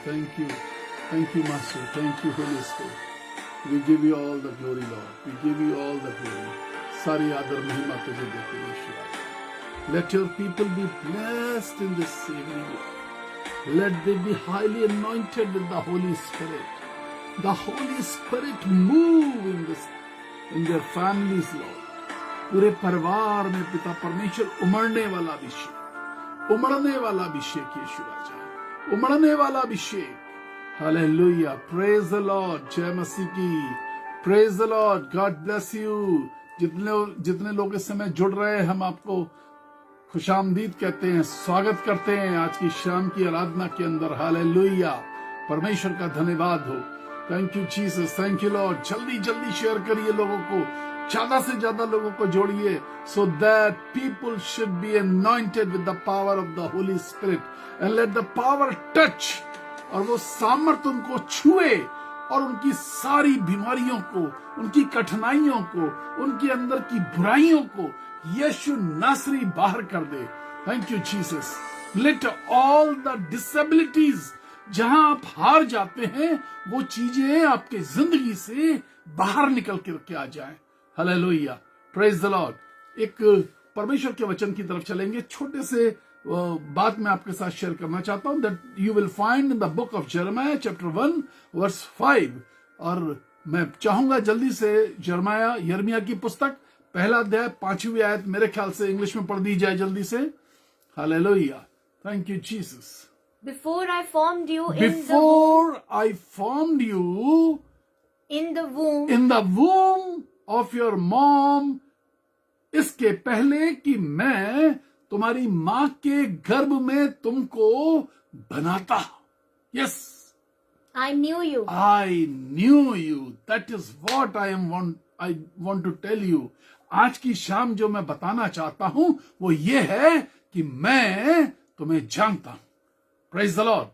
Thank you, Master. Thank you, Holy Spirit. We give you all the glory, Lord. We give you all the glory. सारी आदर महिमा तुझे देते हैं ईश्वर। Let your people be blessed in this evening, Lord. Let they be highly anointed with the Holy Spirit. The Holy Spirit move in their families, Lord. पूरे परिवार में पिता परमेश्वर उमड़ने वाला अभिषेक, उमड़ने वाला अभिषेक यीशु राजा, उमड़ने वाला अभिषेक। हालेलुया, प्रेज द लॉर्ड, जय मसीह की, praise the Lord, God bless you. जितने लोग इस समय जुड़ रहे हैं, हम आपको खुशामदीद कहते हैं, स्वागत करते हैं आज की शाम की आराधना के अंदर। हालेलुया, परमेश्वर का धन्यवाद हो। Thank you Jesus, thank you Lord. जल्दी जल्दी शेयर करिए, लोगों को ज्यादा से ज्यादा लोगों को जोड़िए, so that people should be anointed with the power of the Holi spirit and let the power touch, और वो सामर्थ उनको छुए और उनकी सारी बीमारियों को, उनकी कठिनाइयों को, उनके अंदर की बुराइयों को यीशु नासरी बाहर कर दे। Thank you Jesus. Let all the disabilities, जहां आप हार जाते हैं, वो चीजें आपके जिंदगी से बाहर निकल के आ जाएं। Hallelujah, praise the Lord. एक परमेश्वर के वचन की तरफ चलेंगे। छोटे से बात मैं आपके साथ शेयर करना चाहता हूं, that you will find in the book of Jeremiah chapter 1 verse 5। और मैं चाहूंगा जल्दी से यिर्मयाह की पुस्तक पहला अध्याय 5वीं आयत मेरे ख्याल से इंग्लिश में पढ़ दी जाए जल्दी से। Hallelujah, thank you Jesus. Before I formed you in the womb of your mom, इसके पहले कि मैं तुम्हारी मां के गर्भ में तुमको बनाता। Yes, I knew you. That is what I want to tell you. आज की शाम जो मैं बताना चाहता हूं वो ये है कि मैं तुम्हें जानता हूं। Praise the Lord.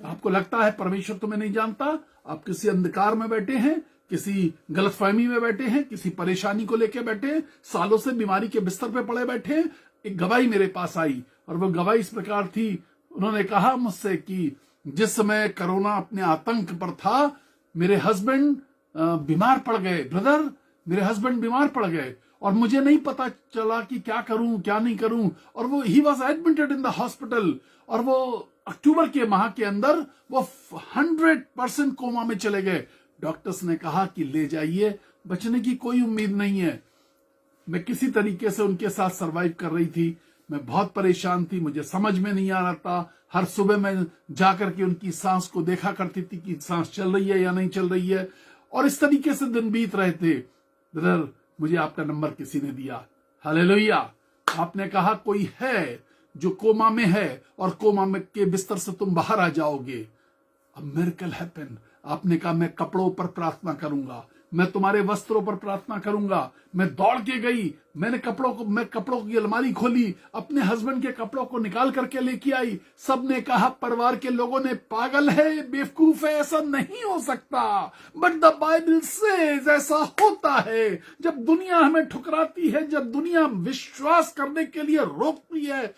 आपको लगता है परमेश्वर तुम्हें नहीं जानता? आप किसी अंधकार में बैठे हैं, किसी गलतफहमी में बैठे हैं, किसी परेशानी को लेकर बैठे हैं, सालों से बीमारी के बिस्तर पे पड़े बैठे हैं। एक गवाही मेरे पास आई और वो गवाही इस प्रकार थी। उन्होंने कहा मुझसे कि जिस समय कोरोना अपने आतंक पर था, मेरे हस्बैंड बीमार पड़ गए। ब्रदर, मेरे हस्बैंड बीमार पड़ गए और मुझे नहीं पता चला कि क्या करूं क्या नहीं करूं। और वो he was admitted in the hospital, और वो अक्टूबर के माह के अंदर वो 100% कोमा में चले गए। डॉक्टर्स ने कहा कि ले जाइए, बचने की कोई उम्मीद नहीं है। मैं किसी तरीके से उनके साथ सरवाइव कर रही थी। मैं बहुत परेशान थी, मुझे समझ में नहीं आ रहा था। हर सुबह मैं जाकर के उनकी सांस को देखा करती थी कि सांस चल रही है या नहीं चल रही है, और इस तरीके से दिन बीत रहे थे। ब्रदर, मुझे आपका नंबर किसी ने दिया। हालेलुया, आपने कहा कोई है जो कोमा में है और कोमा में के बिस्तर से तुम बाहर आ जाओगे। A miracle happened. आपने कहा मैं कपड़ों पर प्रार्थना करूंगा, मैं तुम्हारे वस्त्रों पर प्रार्थना करूंगा। मैं दौड़ के गई, मैं कपड़ों की अलमारी खोली, अपने हस्बैंड के कपड़ों को निकाल करके लेके आई। सबने कहा, परिवार के लोगों ने, पागल है, बेवकूफ है, ऐसा नहीं हो सकता। बट द बाइबल सेज ऐसा होता है। जब दुनिया हमें ठुकराती है, जब दुनिया विश्वास करने के लिए रोकती है,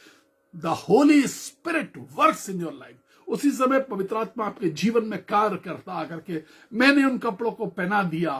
the Holi spirit works in your life. उसी समय पवित्र आत्मा आपके जीवन में कार्य करता आकर के मैंने उन कपड़ों को पहना दिया।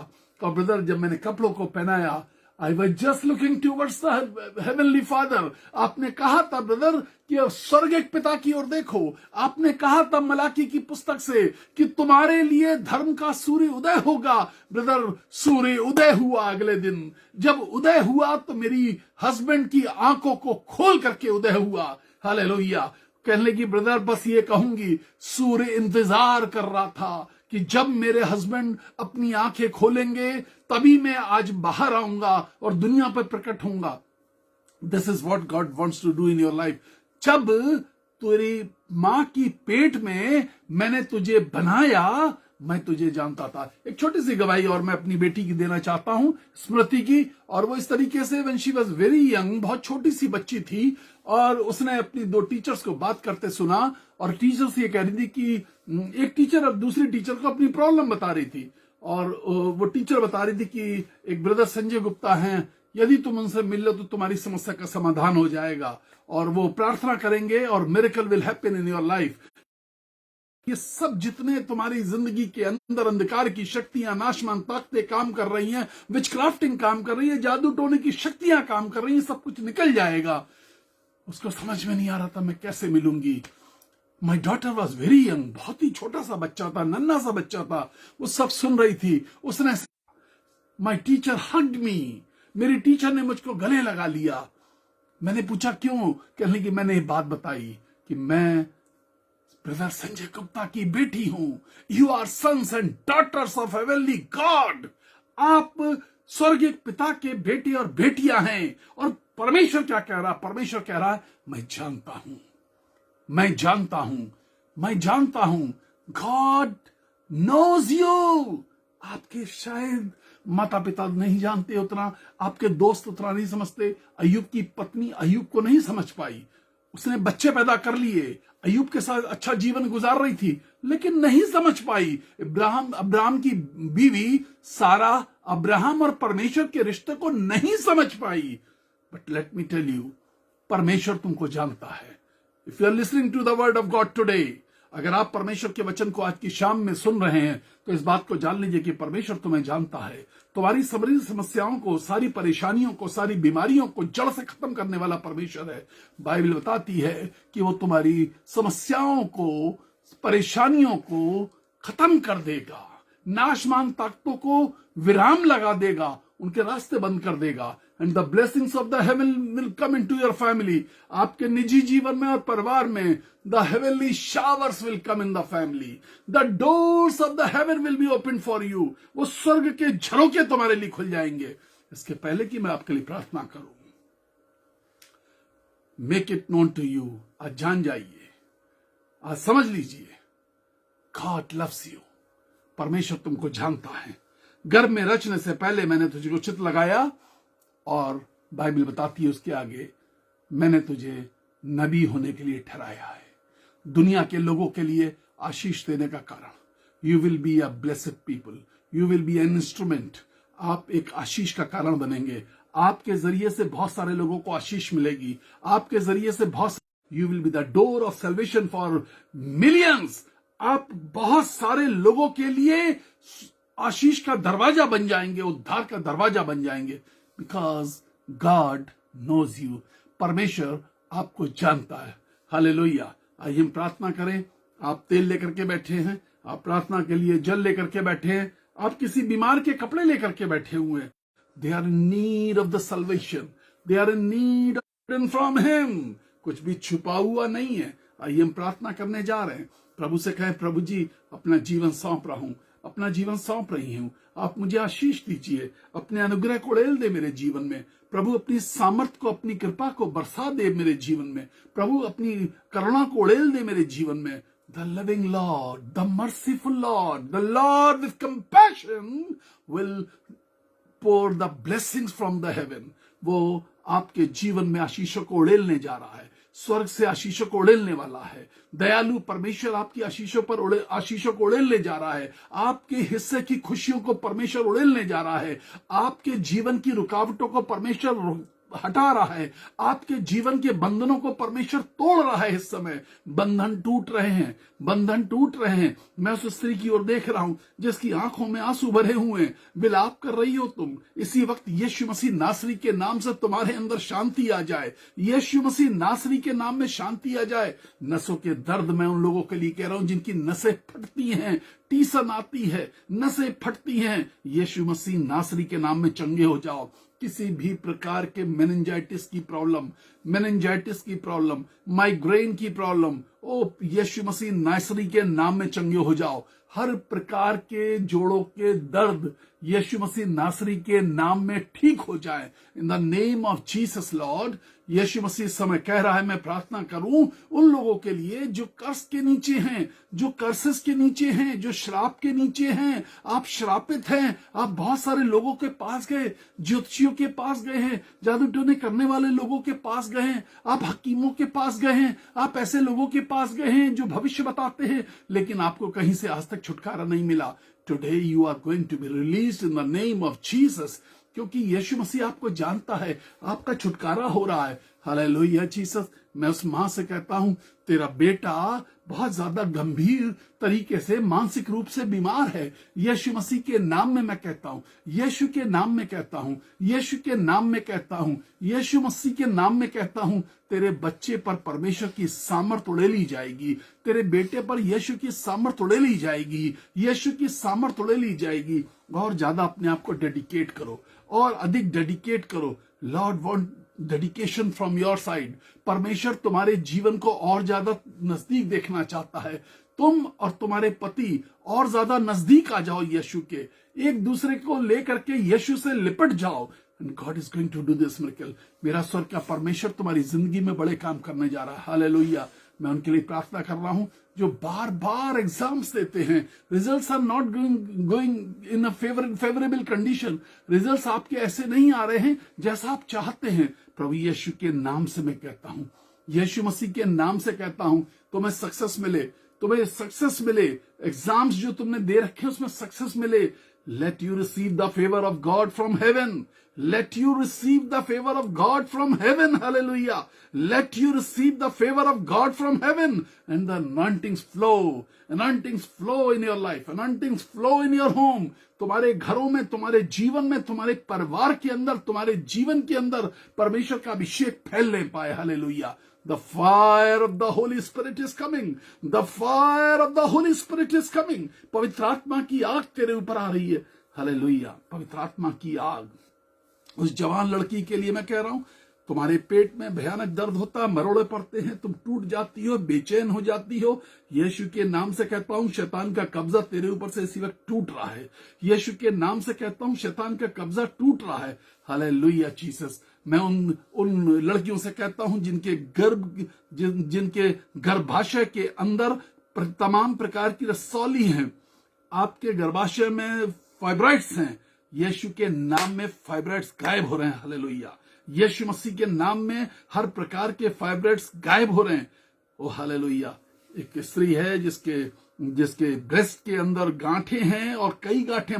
और ब्रदर, जब मैंने कपड़ों को पहनाया, I was just looking towards the heavenly father. आपने कहा था ब्रदर कि स्वर्गिक पिता की ओर देखो। आपने कहा था मलाकी की पुस्तक से कि तुम्हारे लिए धर्म का सूर्य उदय होगा। ब्रदर, सूर्य उदय हुआ। अगले दिन जब उदय हुआ तो मेरी हस्बैंड की आंखों को खोल करके उदय हुआ। हालेलुया। कहने लगी, ब्रदर बस ये कहूंगी, सूर्य इंतजार कर रहा था कि जब मेरे हस्बैंड अपनी आंखें खोलेंगे तभी मैं आज बाहर आऊंगा और दुनिया पर प्रकट होऊंगा। This is what God wants to do in your life. जब तेरी मां की पेट में मैंने तुझे बनाया, मैं तुझे जानता था। एक छोटी सी गवाही और मैं अपनी बेटी की देना चाहता हूं, स्मृति की। और वो इस तरीके से, when she was very young, बहुत छोटी सी बच्ची थी, और उसने अपनी 2 टीचर्स को बात करते सुना। और टीचर्स ये कह रही थी कि एक टीचर अब दूसरी टीचर को अपनी प्रॉब्लम बता रही थी, और वो टीचर बता रही थी कि एक ब्रदर संजय गुप्ता हैं, यदि तुम उनसे मिल लो तो तुम्हारी समस्या का समाधान हो जाएगा, और वो प्रार्थना करेंगे और miracle will happen in your life. ये सब जितने तुम्हारी जिंदगी के अंदर अंधकार की शक्तियां, नाशमान ताकतें काम कर रही हैं, विचक्राफ्टिंग काम कर रही है, जादू टोने की शक्तियां काम कर रही हैं, सब कुछ निकल जाएगा। उसको समझ में नहीं आ रहा था मैं कैसे मिलूंगी। My daughter was very young, बहुत ही छोटा सा बच्चा था, नन्हा सा बच्चा था। वो सब सुन रही थी। उसने, माई टीचर हग्ड मी, मेरी टीचर ने मुझको गले लगा लिया। मैंने पूछा क्यों? कहने की मैंने बात बताई कि मैं ब्रदर संजय गुप्ता की बेटी हूं। You are sons and daughters of heavenly God. आप स्वर्गीय पिता के बेटे और बेटियां हैं। और परमेश्वर क्या कह रहा? परमेश्वर कह रहा है मैं जानता हूं, मैं जानता हूं, मैं जानता हूं। God knows you. आपके शायद माता पिता नहीं जानते उतना, आपके दोस्त उतना नहीं समझते। अय्यूब की पत्नी अय्यूब को नहीं समझ पाई। उसने बच्चे पैदा कर लिए, अय्यूब के साथ अच्छा जीवन गुजार रही थी, लेकिन नहीं समझ पाई। अब्राहम की बीवी सारा अब्राहम और परमेश्वर के रिश्ते को नहीं समझ पाई। But let me tell you, परमेश्वर तुमको जानता है। If you are listening to the word of God today, अगर आप परमेश्वर के वचन को आज की शाम में सुन रहे हैं, तो इस बात को जान लीजिए कि परमेश्वर तुम्हें जानता है। तुम्हारी सारी समस्याओं को, सारी परेशानियों को, सारी बीमारियों को जड़ से खत्म करने वाला परमेश्वर है। बाइबल बताती है कि वो तुम्हारी समस्याओं को, परेशानियों को खत्म कर देगा, नाशमान ताकतों को विराम लगा देगा, उनके रास्ते बंद कर देगा। And the blessings of the haven will come into your family. आपके निजी जीवन में और परिवार में the heavenly showers will come in the family. The doors of the haven will be open for you. वो स्वर्ग के झरोके तुम्हारे लिए खुल जाएंगे। इसके पहले कि मैं आपके लिए प्रार्थना करूं, make it known to you. आज जान जाइए, आज समझ लीजिए, गॉड लव्स यू। परमेश्वर तुमको जानता है। गर्भ में रचने से पहले मैंने तुझको चित लगाया, और बाइबल बताती है उसके आगे, मैंने तुझे नबी होने के लिए ठहराया है, दुनिया के लोगों के लिए आशीष देने का कारण। You will be a blessed people, you will be an instrument. आप एक आशीष का कारण बनेंगे। आपके जरिए से बहुत सारे लोगों को आशीष मिलेगी। आपके जरिए से you will be the door of salvation for millions. आप बहुत सारे लोगों के लिए आशीष का दरवाजा बन जाएंगे, उद्धार का दरवाजा बन जाएंगे। Because God knows you. परमेश्वर आपको जानता है। हालेलुया। आइए हम प्रार्थना करें। आप तेल लेकर के बैठे हैं, आप प्रार्थना के लिए जल लेकर के बैठे हैं, आप किसी बीमार के कपड़े लेकर के बैठे हुए हैं। They are in need of the salvation, they are in need from him. कुछ भी छुपा हुआ नहीं है। आइए हम प्रार्थना करने जा रहे हैं। प्रभु से कहें, प्रभु जी अपना जीवन सौंप रहा हूं, अपना जीवन सौंप रही हूं। आप मुझे आशीष दीजिए, अपने अनुग्रह को उड़ेल दे मेरे जीवन में। प्रभु अपनी सामर्थ को, अपनी कृपा को बरसा दे मेरे जीवन में। प्रभु अपनी करुणा को उड़ेल दे मेरे जीवन में। The living Lord, the merciful Lord, the Lord with compassion will pour the blessings from the heaven। वो आपके जीवन में आशीषों को उड़ेलने जा रहा है, स्वर्ग से आशीषों को उड़ेलने वाला है। दयालु परमेश्वर आपकी आशीषों को उड़ेलने जा रहा है। आपके हिस्से की खुशियों को परमेश्वर उड़ेलने जा रहा है। आपके जीवन की रुकावटों को परमेश्वर हटा रहा है। आपके जीवन के बंधनों को परमेश्वर तोड़ रहा है। इस समय बंधन टूट रहे हैं, बंधन टूट रहे हैं। मैं उस स्त्री की ओर देख रहा हूं जिसकी आंखों में आंसू भरे हुए हैं। विलाप कर रही हो तुम। इसी वक्त यीशु मसीह नासरी के नाम से तुम्हारे अंदर शांति आ जाए। यीशु मसीह नासरी के नाम में शांति आ जाए। नसों के दर्द मैं उन लोगों के लिए कह रहा हूं जिनकी नसें फटती हैं, टीसन आती है, नसें फटती हैं। यीशु मसीह नासरी के नाम में चंगे हो जाओ। किसी भी प्रकार के मेनिंजाइटिस की प्रॉब्लम, माइग्रेन की प्रॉब्लम, ओ यीशु मसीह नासरी के नाम में चंगे हो जाओ। हर प्रकार के जोड़ों के दर्द यीशु मसीह नासरी के नाम में ठीक हो जाए। In the name of Jesus lord. यीशु मसीह समय कह रहा है मैं प्रार्थना करूं उन लोगों के लिए जो कर्ज के नीचे हैं, जो कर्सेस के नीचे हैं, जो श्राप के नीचे हैं। आप श्रापित हैं। आप बहुत सारे लोगों के पास गए, ज्योतिषियों के पास गए हैं, जादू टोने करने वाले लोगों के पास गए हैं, आप हकीमों के पास गए हैं, आप ऐसे लोगों के पास गए हैं जो भविष्य बताते हैं, लेकिन आपको कहीं से आज तक छुटकारा नहीं मिला। Today you are going to be released in the name of Jesus. क्योंकि यीशु मसीह आपको जानता है, आपका छुटकारा हो रहा है। Hallelujah Jesus. मैं उस मां से कहता हूं, तेरा बेटा बहुत ज्यादा गंभीर तरीके से मानसिक रूप से बीमार है। यीशु मसीह के नाम में मैं कहता हूं, यीशु के नाम में कहता हूं, यीशु के नाम में कहता हूं, यीशु मसीह के नाम में कहता हूं, तेरे बच्चे पर परमेश्वर की सामर्थ उड़ेली जाएगी, तेरे बेटे पर यीशु की सामर्थ उड़ेली जाएगी, यीशु की सामर्थ उड़ेली जाएगी। और ज्यादा अपने आप को डेडिकेट करो और अधिक डेडिकेट करो। Lord want dedication from your side. परमेश्वर तुम्हारे जीवन को और ज्यादा नजदीक देखना चाहता है। तुम और तुम्हारे पति और ज्यादा नजदीक आ जाओ यीशु के, एक दूसरे को लेकर के यीशु से लिपट जाओ। And God is going to do this miracle. मेरा स्वर्ग का परमेश्वर तुम्हारी जिंदगी में बड़े काम करने जा रहा है। हालेलुया। मैं उनके लिए प्रार्थना कर रहा हूं जो बार बार एग्जाम्स देते हैं, results are not going in a favourable condition. Results आपके ऐसे नहीं आ रहे हैं जैसा आप चाहते हैं। प्रभु यीशु के नाम से मैं कहता हूं, यीशु मसीह के नाम से कहता हूं, तुम्हें सक्सेस मिले, तुम्हें सक्सेस मिले। एग्जाम्स जो तुमने दे रखे हैं उसमें सक्सेस मिले। Let you receive the favor of God from heaven. Let you receive the favor of God from heaven. Hallelujah. Let you receive the favor of God from heaven. And the anointings flow. Anointings flow in your life. Anointings flow in your home. तुम्हारे घरों में, तुम्हारे जीवन में, तुम्हारे परिवार के अंदर, तुम्हारे जीवन के अंदर परमेश्वर का अभिषेक फैलने पाए। Hallelujah. The fire of the Holy Spirit is coming. The fire of the Holy Spirit is coming. पवित्र आत्मा की आग तेरे ऊपर आ रही है। हालेलुया। पवित्र आत्मा की आग। उस जवान लड़की के लिए मैं कह रहा हूं, तुम्हारे पेट में भयानक दर्द होता है, मरोड़े पड़ते हैं, तुम टूट जाती हो, बेचैन हो जाती हो। यीशु के नाम से कहता हूं, शैतान का कब्जा तेरे ऊपर से इसी वक्त टूट रहा है। यीशु के नाम से कहता हूं, शैतान का कब्जा टूट रहा है। Hallelujah Jesus. मैं उन लड़कियों से कहता हूं जिनके गर्भाशय के अंदर तमाम प्रकार की रसौली हैं, आपके गर्भाशय में फाइब्राइड्स हैं, यीशु के नाम में फाइब्राइड्स गायब हो रहे हैं। हालेलुया। यीशु मसीह के नाम में हर प्रकार के फाइब्राइड्स गायब हो रहे हैं। ओ हालेलुया। एक स्त्री है जिसके ब्रेस्ट के अंदर गांठें हैं और कई गांठें,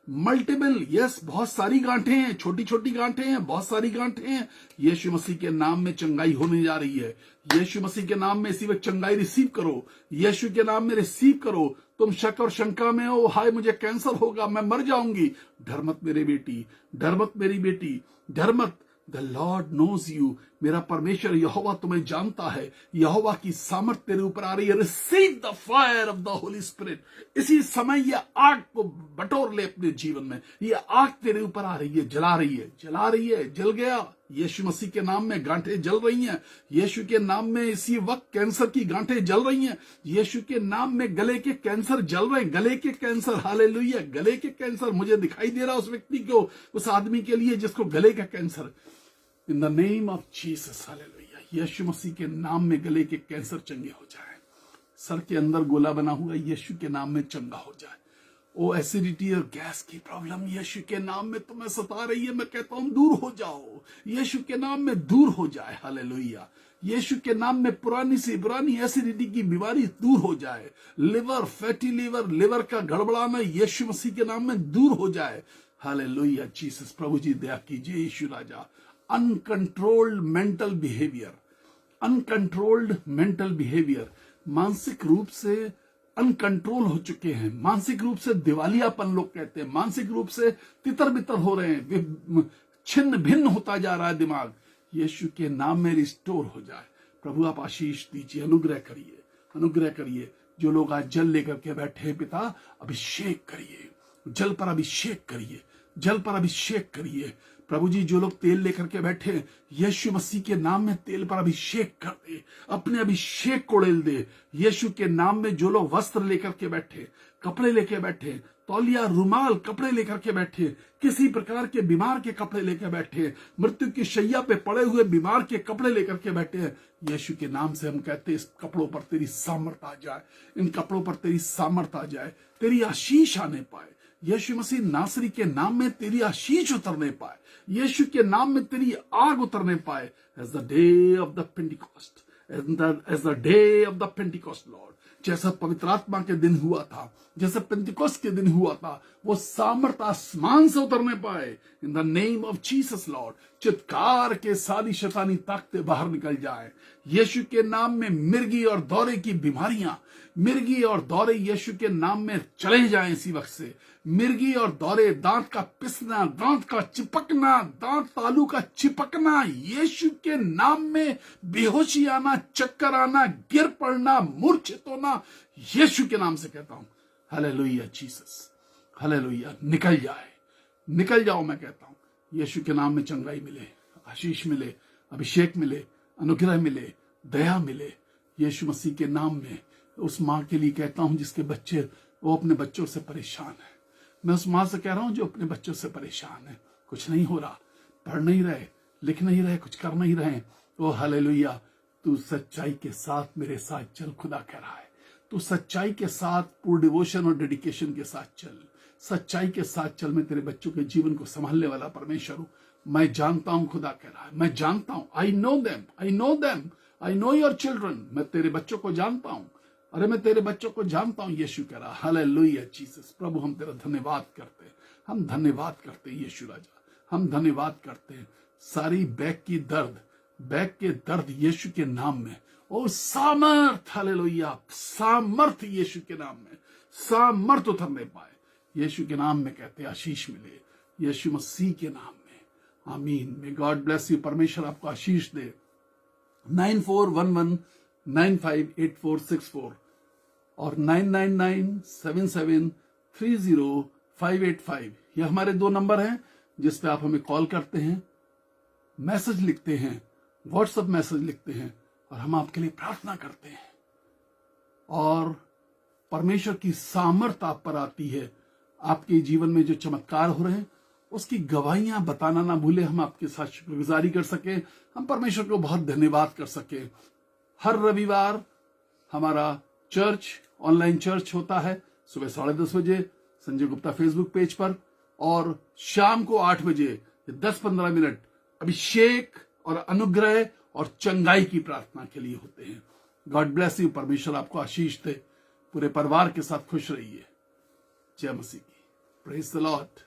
मल्टीपल, यस, बहुत सारी गांठें हैं, छोटी छोटी गांठें हैं, बहुत सारी गांठें हैं। यीशु मसीह के नाम में चंगाई होने जा रही है। यीशु मसीह के नाम में इसी वक्त चंगाई रिसीव करो। यीशु के नाम में रिसीव करो। तुम शक और शंका में हो, हाय मुझे कैंसर होगा, मैं मर जाऊंगी। डर मत मेरे बेटी, डर मत मेरी बेटी, डर मत। The lord knows you. मेरा परमेश्वर यहोवा तुम्हें जानता है। यहोवा की सामर्थ तेरे ऊपर आ रही है। Receive the fire of the Holi spirit. इसी समय ये आग को बटोर ले अपने जीवन में। ये आग तेरे ऊपर आ रही है, जला रही है, जला रही है, जल गया। यीशु मसीह के नाम में गांठें जल रही हैं। यीशु के नाम में इसी वक्त कैंसर की गांठें जल रही हैं। यीशु के नाम में गले के कैंसर जल रहे हैं, गले के कैंसर। हालेलुया। गले के कैंसर मुझे दिखाई दे रहा उस व्यक्ति को, उस आदमी के लिए जिसको गले का cancer. In the name of Jesus. Hallelujah. यीशु मसीह के नाम में गले के कैंसर चंगे हो जाए। सर के अंदर गोला बना हुआ यीशु के नाम में चंगा हो जाए। ओ एसिडिटी और गैस की प्रॉब्लम यीशु के नाम में तुम्हें सता रही है, मैं कहता हूं दूर हो जाओ। यीशु के नाम में दूर हो जाए। हालेलुया। यीशु के नाम में पुरानी सी पुरानी एसिडिटी की बीमारी दूर हो जाए। लिवर, फैटी लिवर का गड़बड़ाना यीशु मसीह के नाम में दूर हो जाए। Hallelujah Jesus. प्रभु जी दया कीजिए यीशु राजा। अनकंट्रोल्ड मेंटल बिहेवियर, मानसिक रूप से अनकंट्रोल हो चुके हैं, मानसिक रूप से दिवालियापन लोग कहते हैं, मानसिक रूप से तितर बितर हो रहे हैं, छिन्न भिन्न होता जा रहा है दिमाग। यीशु के नाम में रिस्टोर हो जाए। प्रभु आप आशीष दीजिए, अनुग्रह करिए। जो लोग आज जल लेकर के बैठे हैं पिता, अभिषेक करिए, जल पर अभिषेक करिए। प्रभु जी जो लोग तेल लेकर के बैठे, यीशु मसीह के नाम में तेल पर अभिषेक कर दे, अपने अभिषेक को उड़ेल दे। यीशु के नाम में जो लोग वस्त्र लेकर के बैठे, कपड़े लेकर बैठे, तौलिया, रुमाल, कपड़े लेकर के बैठे, किसी प्रकार के बीमार के कपड़े लेकर बैठे, मृत्यु की शैया पे पड़े हुए बीमार के कपड़े लेकर के बैठे हैं, यीशु के नाम से हम कहते हैं इस कपड़ों पर तेरी सामर्थ आ जाए, इन कपड़ों पर तेरी सामर्थ आ जाए, तेरी आशीष आने पाए। यीशु मसीह नासरी के नाम में तेरी आशीष उतरने पाए, यीशु के नाम में तेरी आग उतरने पाए। As the day of the Pentecost, Lord, जैसा पवित्र आत्मा के दिन हुआ था, जैसे पेंतिकोस्त के दिन हुआ था, वो सामर्थ आसमान से उतरने पाए। In the name of Jesus lord, चित्कार के सारी शैतानी ताकतें बाहर निकल जाए। यीशु के नाम में मिर्गी और दौरे की बीमारियां, मिर्गी और दौरे यीशु के नाम में चले जाएं इसी वक्त से। मिर्गी और दौरे, दांत का पिसना, दांत का चिपकना, दांत तालू का चिपकना, यीशु के नाम में बेहोशी आना, चक्कर आना, गिर पड़ना, मूर्छित होना, यीशु के नाम से कहता हूं, हालेलुया जीसस, हालेलुया। निकल जाए, निकल जाओ, मैं कहता हूं, यीशु के नाम में चंगाई मिले, आशीष मिले, अभिषेक मिले, अनुग्रह मिले, दया मिले, यीशु मसीह के नाम में। उस माँ के लिए कहता हूं जिसके बच्चे, वो अपने बच्चों से परेशान है, मैं उस माँ से कह रहा हूं जो अपने बच्चों से परेशान है, कुछ नहीं हो रहा, पढ़ नहीं रहे, लिख नहीं रहे, कुछ कर नहीं रहे, ओ हालेलुया, तू सच्चाई के साथ मेरे साथ चल, खुदा कह रहा है, तू सच्चाई के साथ पूर्ण डिवोशन और डेडिकेशन के साथ चल, सच्चाई के साथ चल। मैं तेरे बच्चों के जीवन को संभालने वाला परमेश्वर हूं, मैं जानता हूं, खुदा कह रहा है, मैं जानता हूं, I know them, I know them, I know your children, मैं तेरे बच्चों को जानता हूं, अरे मैं तेरे बच्चों को जानता हूं, यीशु कह रहा, हालेलुया जीसस। प्रभु हम तेरा धन्यवाद करते हैं, हम धन्यवाद करते हैं यीशु राजा, हम धन्यवाद करते हैं। सारी बैक की दर्द, बैक के दर्द यीशु के नाम में, ओ सामर्थ, हालेलुया, सामर्थ यीशु के नाम में, सामर्थ उतरने पाए यीशु के नाम में, कहते आशीष मिले यीशु मसीह के नाम में, आमीन। मे गॉड ब्लेस यू, परमेश्वर आपको आशीष दे। 9411958464 और 9997730585, ये हमारे 2 नंबर हैं जिस पे आप हमें कॉल करते हैं, मैसेज लिखते हैं, व्हाट्सएप मैसेज लिखते हैं, और हम आपके लिए प्रार्थना करते हैं, और परमेश्वर की सामर्थ आप पर आती है। आपके जीवन में जो चमत्कार हो रहे हैं उसकी गवाहियां बताना ना भूले, हम आपके साथ शुक्रगुजारी कर सके, हम परमेश्वर को बहुत धन्यवाद कर सके। हर रविवार हमारा चर्च, ऑनलाइन चर्च होता है सुबह 10:30 बजे संजय गुप्ता फेसबुक पेज पर, और शाम को 8 बजे 10-15 मिनट अभिषेक और अनुग्रह और चंगाई की प्रार्थना के लिए होते हैं। गॉड ब्लेस यू, परमेश्वर आपको आशीष दे, पूरे परिवार के साथ खुश रहिए। जय मसीह की, प्रेज द लॉर्ड।